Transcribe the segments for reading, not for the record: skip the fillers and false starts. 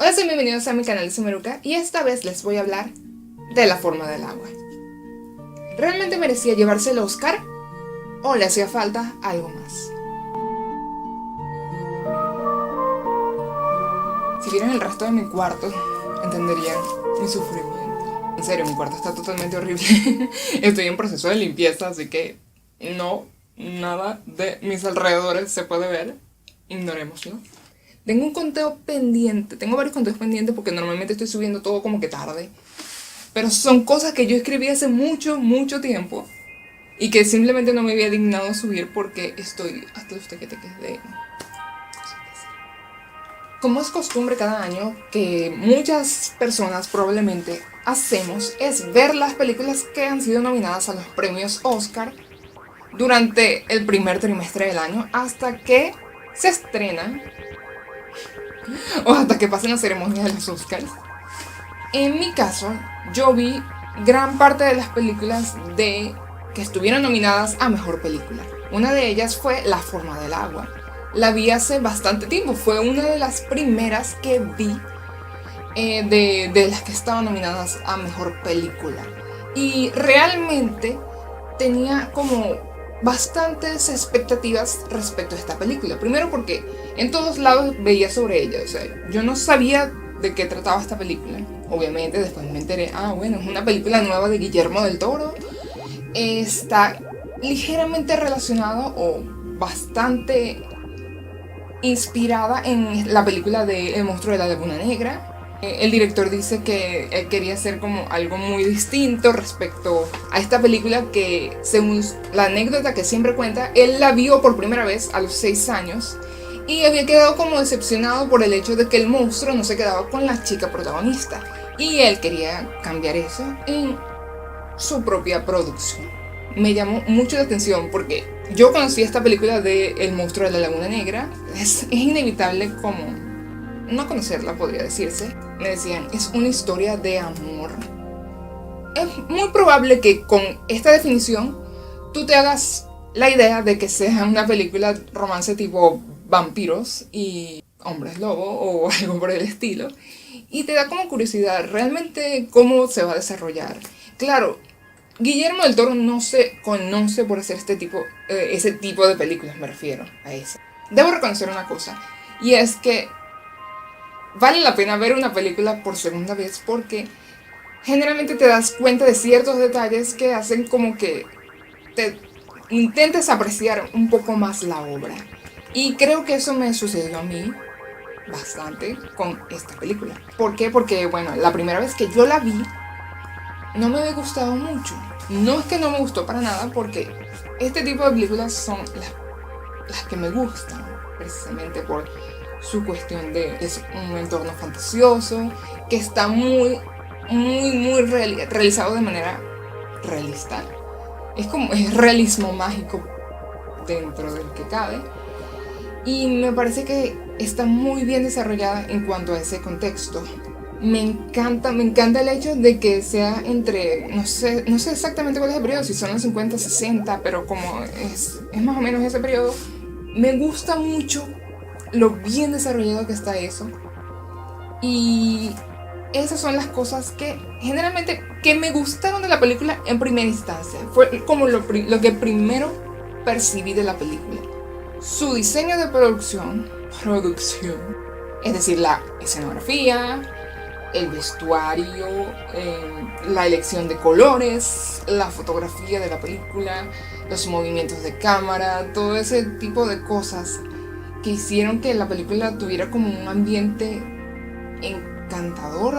Hola, soy bienvenidos a mi canal de Sumeruka y esta vez les voy a hablar de La forma del agua. ¿Realmente merecía llevarse el Oscar o le hacía falta algo más? Si vieran el resto de mi cuarto, entenderían mi sufrimiento. En serio, mi cuarto está totalmente horrible. Estoy en proceso de limpieza, así que nada de mis alrededores se puede ver. Ignorémoslo. Tengo un conteo pendiente, tengo varios conteos pendientes porque normalmente estoy subiendo todo como que tarde. Pero son cosas que yo escribí hace mucho tiempo y que simplemente no me había dignado subir porque estoy hasta los tequetes de... Como es costumbre cada año que muchas personas probablemente hacemos es ver las películas que han sido nominadas a los premios Oscar durante el primer trimestre del año hasta que se estrenan o hasta que pasen la ceremonia de los Oscars. En mi caso, yo vi gran parte de las películas que estuvieron nominadas a Mejor Película. Una de ellas fue La forma del agua. La vi hace bastante tiempo, fue una de las primeras que vi de las que estaban nominadas a Mejor Película. Y realmente tenía como bastantes expectativas respecto a esta película. Primero porque en todos lados veía sobre ella, o sea, yo no sabía de qué trataba esta película. Obviamente después me enteré, bueno, es una película nueva de Guillermo del Toro. Está ligeramente relacionado o bastante inspirada en la película de El monstruo de la laguna negra. El director dice que él quería hacer como algo muy distinto respecto a esta película que, según la anécdota que siempre cuenta, él la vio por primera vez a los 6 años y había quedado como decepcionado por el hecho de que el monstruo no se quedaba con la chica protagonista y él quería cambiar eso en su propia producción. Me llamó mucho la atención porque yo conocí esta película de El monstruo de la laguna negra. Es inevitable como no conocerla, podría decirse. Me decían, es una historia de amor. Es muy probable que con esta definición tú te hagas la idea de que sea una película romance tipo vampiros y hombres lobo o algo por el estilo. Y te da como curiosidad realmente cómo se va a desarrollar. Claro, Guillermo del Toro no se conoce por hacer ese tipo de películas, me refiero a eso. Debo reconocer una cosa, y es que vale la pena ver una película por segunda vez porque generalmente te das cuenta de ciertos detalles que hacen como que te intentes apreciar un poco más la obra. Y creo que eso me sucedió a mí bastante con esta película. ¿Por qué? Porque, bueno, la primera vez que yo la vi no me había gustado mucho. No es que no me gustó para nada porque este tipo de películas son las que me gustan, precisamente por su cuestión es un entorno fantasioso, que está muy realizado de manera realista. Es realismo mágico dentro del que cabe. Y me parece que está muy bien desarrollada en cuanto a ese contexto. Me encanta el hecho de que sea entre, no sé exactamente cuál es el periodo, si son los 50, 60, pero como es más o menos ese periodo. Me gusta mucho lo bien desarrollado que está eso. Y esas son las cosas que generalmente que me gustaron de la película en primera instancia. Fue como lo que primero percibí de la película. Su diseño de producción, es decir, la escenografía, el vestuario, la elección de colores, la fotografía de la película, los movimientos de cámara, todo ese tipo de cosas que hicieron que la película tuviera como un ambiente encantador,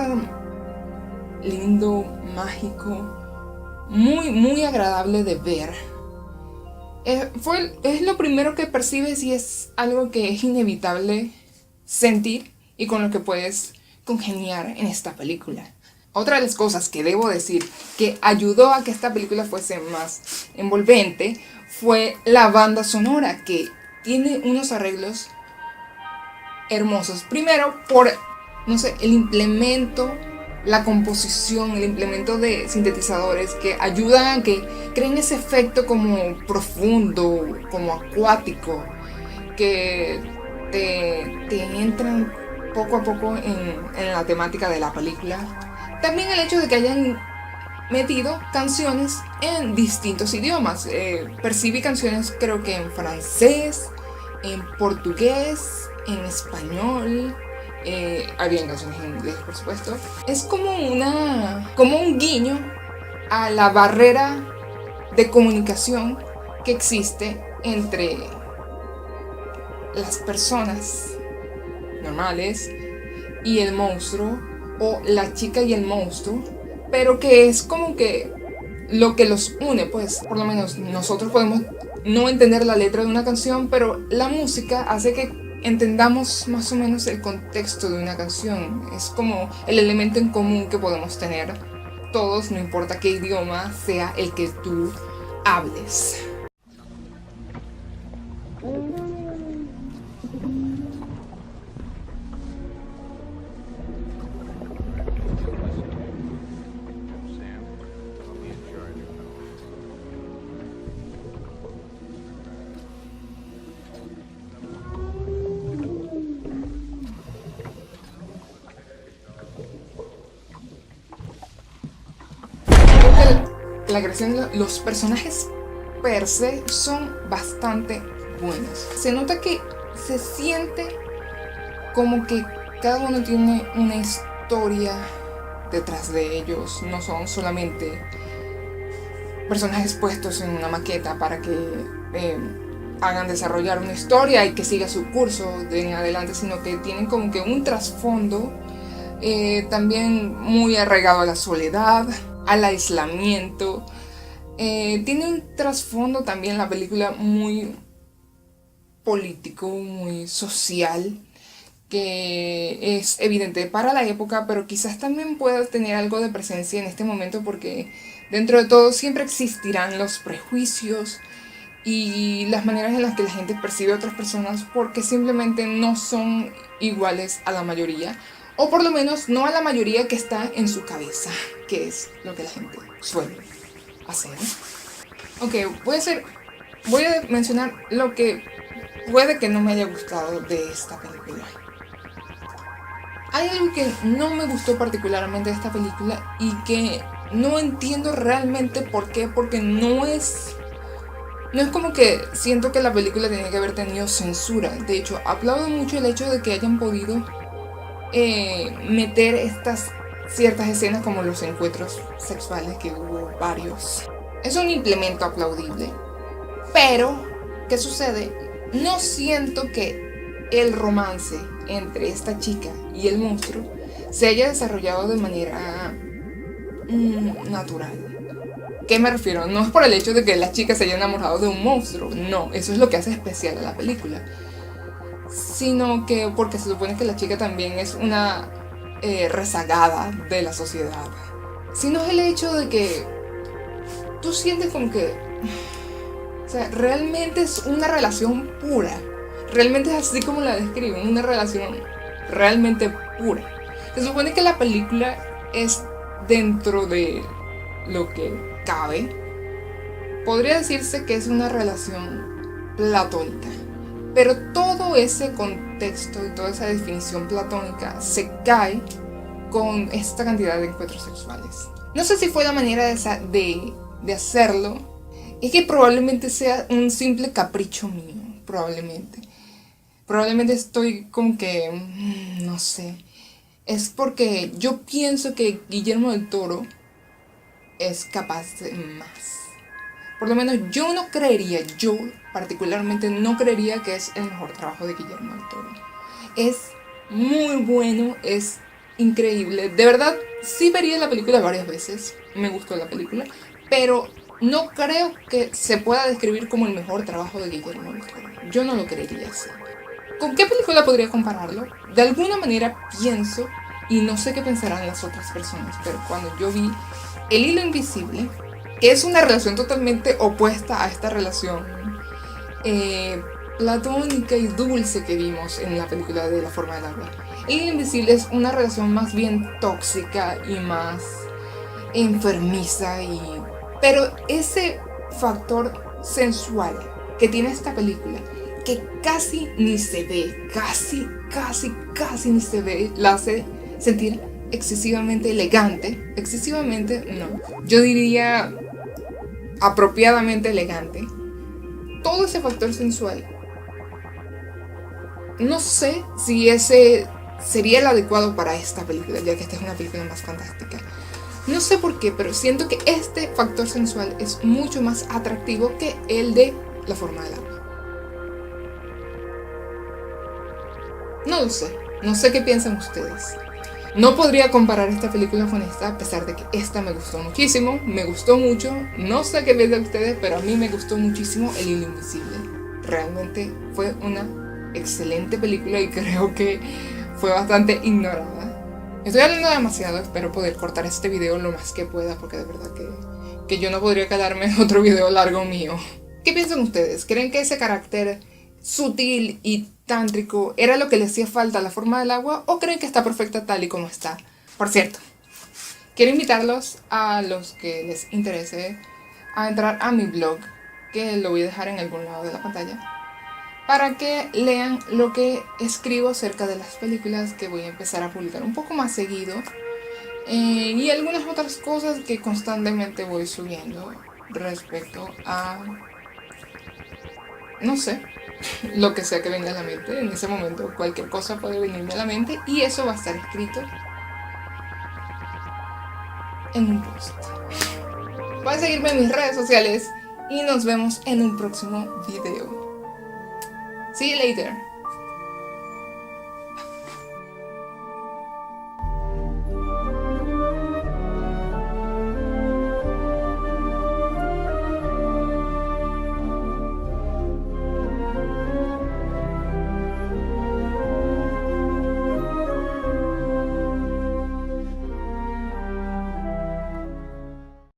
lindo, mágico, muy agradable de ver. Es lo primero que percibes y es algo que es inevitable sentir y con lo que puedes congeniar en esta película. Otra de las cosas que debo decir que ayudó a que esta película fuese más envolvente fue la banda sonora, que tiene unos arreglos hermosos. Primero por, el implemento, la composición, el implemento de sintetizadores que ayudan a que creen ese efecto como profundo, como acuático, que te entran poco a poco en la temática de la película. También el hecho de que hayan metido canciones en distintos idiomas. Percibí canciones creo que en francés, en portugués, en español. Habían canciones en inglés, por supuesto. Es como un guiño a la barrera de comunicación que existe entre las personas normales y el monstruo, o la chica y el monstruo, pero que es como que lo que los une. Pues por lo menos nosotros podemos no entender la letra de una canción, pero la música hace que entendamos más o menos el contexto de una canción. Es como el elemento en común que podemos tener todos, no importa qué idioma sea el que tú hables. La creación, los personajes per se son bastante buenos. Se nota que se siente como que cada uno tiene una historia detrás de ellos. No son solamente personajes puestos en una maqueta para que hagan desarrollar una historia y que siga su curso de en adelante, sino que tienen como que un trasfondo también muy arraigado a la soledad, al aislamiento. Tiene un trasfondo también la película muy político, muy social, que es evidente para la época, pero quizás también pueda tener algo de presencia en este momento, porque dentro de todo siempre existirán los prejuicios y las maneras en las que la gente percibe a otras personas, porque simplemente no son iguales a la mayoría, o por lo menos no a la mayoría que está en su cabeza, que es lo que la gente suele hacer. Ok, voy a mencionar lo que puede que no me haya gustado de esta película. Hay algo que no me gustó particularmente de esta película y que no entiendo realmente por qué, porque no es como que siento que la película tenía que haber tenido censura. De hecho, aplaudo mucho el hecho de que hayan podido meter estas ciertas escenas como los encuentros sexuales, que hubo varios. Es un implemento aplaudible, pero ¿qué sucede? No siento que el romance entre esta chica y el monstruo se haya desarrollado de manera natural. ¿Qué me refiero? No es por el hecho de que la chica se haya enamorado de un monstruo, no, eso es lo que hace especial a la película, sino que porque se supone que la chica también es una rezagada de la sociedad, sino es el hecho de que tú sientes como que, o sea, realmente es una relación pura, realmente es así como la describen, una relación realmente pura. Se supone que la película es dentro de lo que cabe, podría decirse que es una relación platónica, pero todo ese contexto y toda esa definición platónica se cae con esta cantidad de encuentros sexuales. No sé si fue la manera de hacerlo, es que probablemente sea un simple capricho mío, probablemente estoy como que, no sé, es porque yo pienso que Guillermo del Toro es capaz de más. Por lo menos yo particularmente no creería que es el mejor trabajo de Guillermo del Toro. Es muy bueno, es increíble. De verdad, sí vería la película varias veces. Me gustó la película, pero no creo que se pueda describir como el mejor trabajo de Guillermo del Toro. Yo no lo creería así. ¿Con qué película podría compararlo? De alguna manera pienso, y no sé qué pensarán las otras personas, pero cuando yo vi El Hilo Invisible, que es una relación totalmente opuesta a esta relación platónica y dulce que vimos en la película de La Forma del Agua. El Hilo Invisible es una relación más bien tóxica y más enfermiza, pero ese factor sensual que tiene esta película, que casi ni se ve, casi casi ni se ve, la hace sentir excesivamente elegante. Excesivamente, no. Yo diría apropiadamente elegante. Todo ese factor sensual. No sé si ese sería el adecuado para esta película, ya que esta es una película más fantástica. No sé por qué, pero siento que este factor sensual es mucho más atractivo que el de la forma del agua. No lo sé. No sé qué piensan ustedes. No podría comparar esta película con esta, a pesar de que esta me gustó muchísimo, me gustó mucho. No sé qué piensan ustedes, pero a mí me gustó muchísimo El Hilo Invisible. Realmente fue una excelente película y creo que fue bastante ignorada. Estoy hablando demasiado, espero poder cortar este video lo más que pueda, porque de verdad que yo no podría quedarme en otro video largo mío. ¿Qué piensan ustedes? ¿Creen que ese carácter sutil y tántrico era lo que le hacía falta a la forma del agua, o creen que está perfecta tal y como está? Por cierto, quiero invitarlos a los que les interese a entrar a mi blog, que lo voy a dejar en algún lado de la pantalla, para que lean lo que escribo acerca de las películas que voy a empezar a publicar un poco más seguido, y algunas otras cosas que constantemente voy subiendo respecto a, no sé, lo que sea que venga a la mente. En ese momento cualquier cosa puede venirme a la mente y eso va a estar escrito en un post. Pueden seguirme en mis redes sociales y nos vemos en un próximo video. See you later.